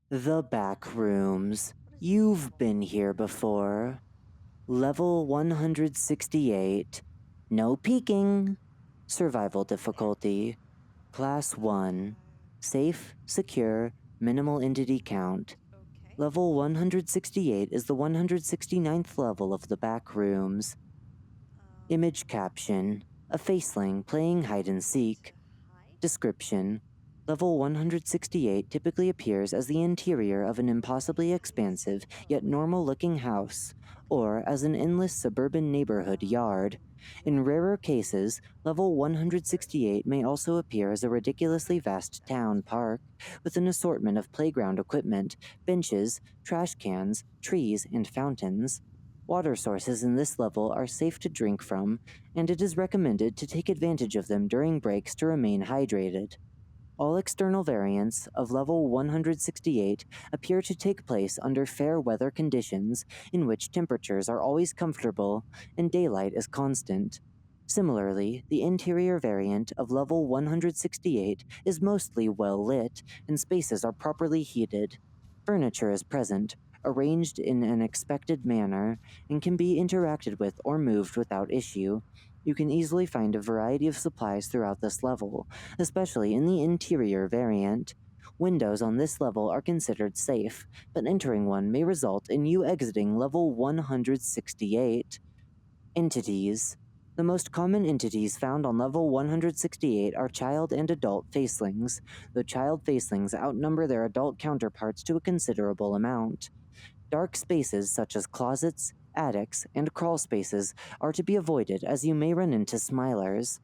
The Backrooms. You've been here before. Level 168. No peeking. Survival difficulty. Class 1. Safe, secure, minimal entity count. Level 168 is the 169th level of the Backrooms. Image caption. A faceling playing hide and seek. Description. Level 168 typically appears as the interior of an impossibly expansive yet normal-looking house, or as an endless suburban neighborhood yard. In rarer cases, level 168 may also appear as a ridiculously vast town park, with an assortment of playground equipment, benches, trash cans, trees, and fountains. Water sources in this level are safe to drink from, and it is recommended to take advantage of them during breaks to remain hydrated. All external variants of level 168 appear to take place under fair weather conditions in which temperatures are always comfortable and daylight is constant. Similarly, the interior variant of level 168 is mostly well lit and spaces are properly heated. Furniture is present, arranged in an expected manner, and can be interacted with or moved without issue. You can easily find a variety of supplies throughout this level, especially in the interior variant. Windows on this level are considered safe, but entering one may result in you exiting level 168. Entities. The most common entities found on level 168 are child and adult facelings, though child facelings outnumber their adult counterparts to a considerable amount. Dark spaces such as closets, attics, and crawl spaces are to be avoided as you may run into smilers.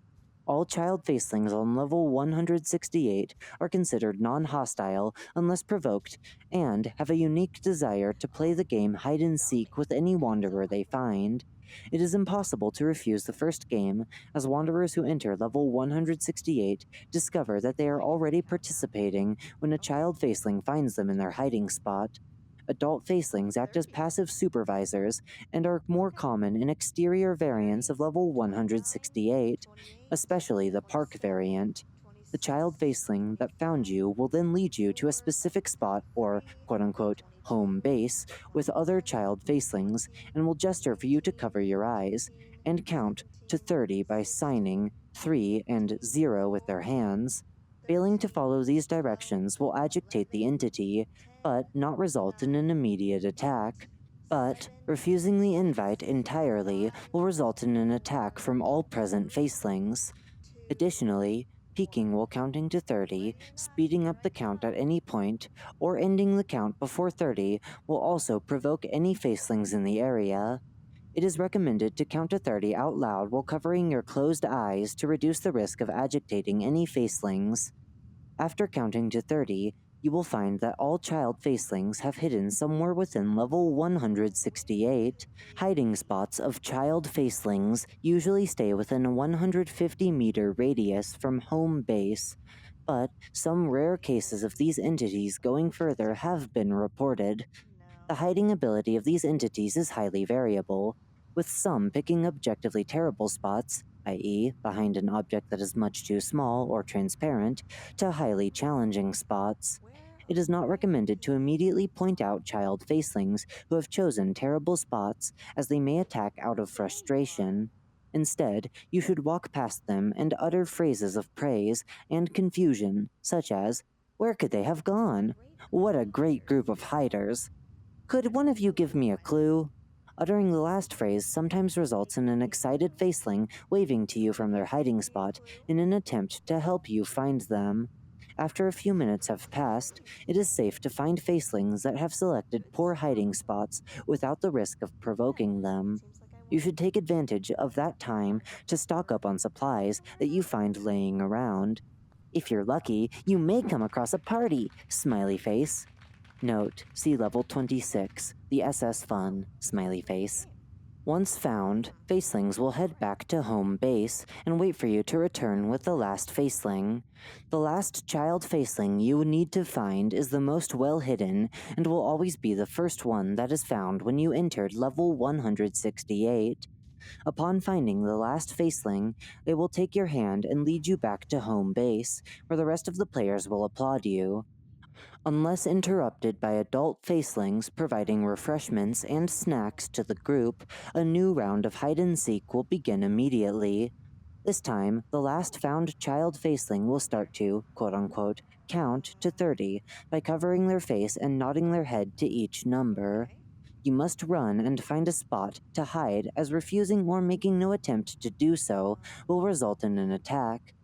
All child facelings on level 168 are considered non-hostile unless provoked and have a unique desire to play the game hide and seek with any wanderer they find. It is impossible to refuse the first game, as wanderers who enter level 168 discover that they are already participating when a child faceling finds them in their hiding spot. Adult facelings act as passive supervisors and are more common in exterior variants of level 168, especially the park variant. The child faceling that found you will then lead you to a specific spot or quote-unquote home base with other child facelings and will gesture for you to cover your eyes and count to 30 by signing 3 and 0 with their hands. Failing to follow these directions will agitate the entity, but not result in an immediate attack. But refusing the invite entirely will result in an attack from all present facelings. Additionally, peaking while counting to 30, speeding up the count at any point, or ending the count before 30 will also provoke any facelings in the area. It is recommended to count to 30 out loud while covering your closed eyes to reduce the risk of agitating any facelings. After counting to 30, you will find that all child facelings have hidden somewhere within level 168. Hiding spots of child facelings usually stay within a 150-meter radius from home base, but some rare cases of these entities going further have been reported. The hiding ability of these entities is highly variable, with some picking objectively terrible spots, i.e., behind an object that is much too small or transparent, to highly challenging spots. It is not recommended to immediately point out child facelings who have chosen terrible spots, as they may attack out of frustration. Instead, you should walk past them and utter phrases of praise and confusion, such as, "Where could they have gone? What a great group of hiders! Could one of you give me a clue?" Uttering the last phrase sometimes results in an excited faceling waving to you from their hiding spot in an attempt to help you find them. After a few minutes have passed, it is safe to find facelings that have selected poor hiding spots without the risk of provoking them. You should take advantage of that time to stock up on supplies that you find laying around. If you're lucky, you may come across a party, smiley face. Note, see level 26, the SS Fun, smiley face. Once found, facelings will head back to home base and wait for you to return with the last faceling. The last child faceling you need to find is the most well hidden and will always be the first one that is found when you entered level 168. Upon finding the last faceling, they will take your hand and lead you back to home base, where the rest of the players will applaud you. Unless interrupted by adult facelings providing refreshments and snacks to the group, a new round of hide and seek will begin immediately. This time, the last found child faceling will start to, quote unquote, count to 30 by covering their face and nodding their head to each number. Okay. You must run and find a spot to hide, as refusing or making no attempt to do so will result in an attack.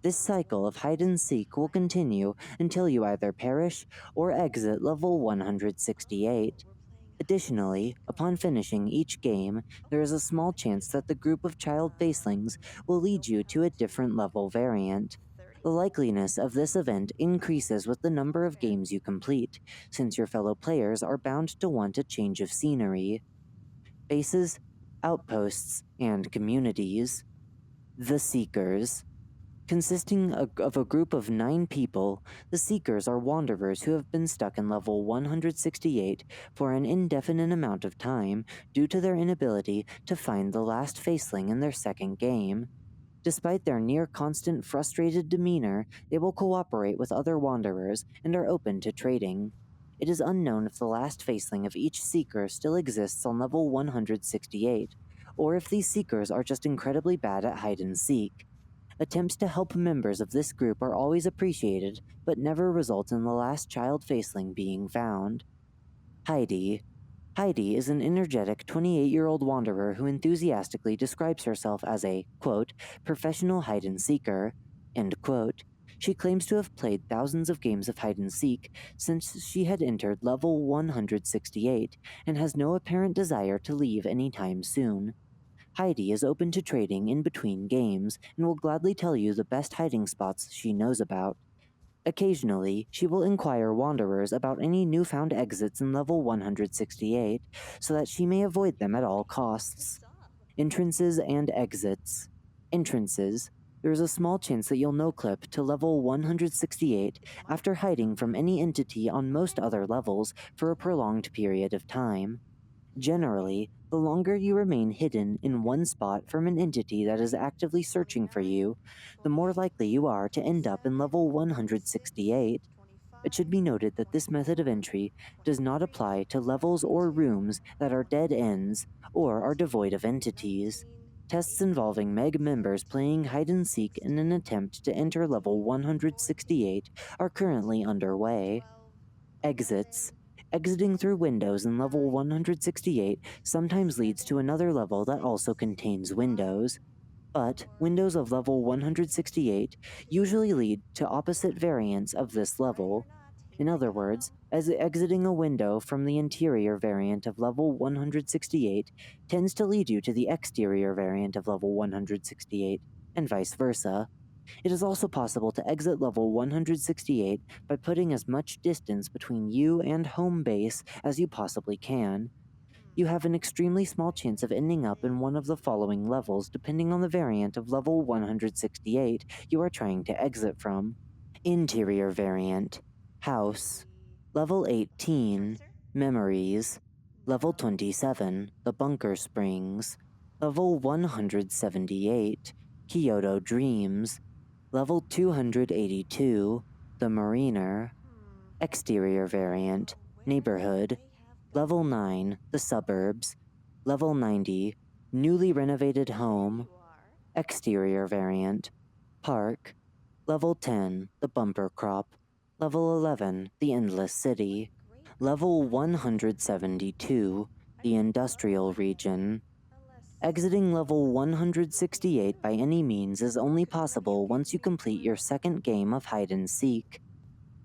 This cycle of hide and seek will continue until you either perish or exit level 168. We're playing hide and Additionally, seek. upon finishing each game, there is a small chance that the group of child facelings will lead you to a different level variant. 30. The likeliness of this event increases with the number of games you complete, since your fellow players are bound to want a change of scenery. Bases, outposts, and communities. The Seekers. Consisting of a group of 9 people, the Seekers are wanderers who have been stuck in level 168 for an indefinite amount of time due to their inability to find the last faceling in their second game. Despite their near constant frustrated demeanor, they will cooperate with other wanderers and are open to trading. It is unknown if the last faceling of each Seeker still exists on level 168, or if these Seekers are just incredibly bad at hide and seek. Attempts to help members of this group are always appreciated, but never result in the last child faceling being found. Heidi. Heidi is an energetic 28-year-old wanderer who enthusiastically describes herself as a, quote, professional hide and seeker, end quote. She claims to have played thousands of games of hide and seek since she had entered level 168 and has no apparent desire to leave anytime soon. Heidi is open to trading in between games and will gladly tell you the best hiding spots she knows about. Occasionally, she will inquire wanderers about any newfound exits in level 168 so that she may avoid them at all costs. Good stuff. Entrances and exits. Entrances. There is a small chance that you'll no-clip to level 168 after hiding from any entity on most other levels for a prolonged period of time. Generally, the longer you remain hidden in one spot from an entity that is actively searching for you, the more likely you are to end up in level 168. It should be noted that this method of entry does not apply to levels or rooms that are dead ends or are devoid of entities. Tests involving MEG members playing hide and seek in an attempt to enter level 168 are currently underway. Exits. Exiting through windows in level 168 sometimes leads to another level that also contains windows, but windows of level 168 usually lead to opposite variants of this level. In other words, as exiting a window from the interior variant of level 168 tends to lead you to the exterior variant of level 168, and vice versa. It is also possible to exit level 168 by putting as much distance between you and home base as you possibly can. You have an extremely small chance of ending up in one of the following levels depending on the variant of level 168 you are trying to exit from. Interior variant. House. Level 18. Memories. Level 27. The Bunker Springs. Level 178. Kyoto Dreams. Level 282, the Mariner. Exterior variant, Neighborhood. Level 9, the Suburbs. Level 90, Newly Renovated Home. Exterior variant, Park. Level 10, the Bumper Crop. Level 11, the Endless City. Level 172, the Industrial Region. Exiting level 168 by any means is only possible once you complete your second game of hide and seek.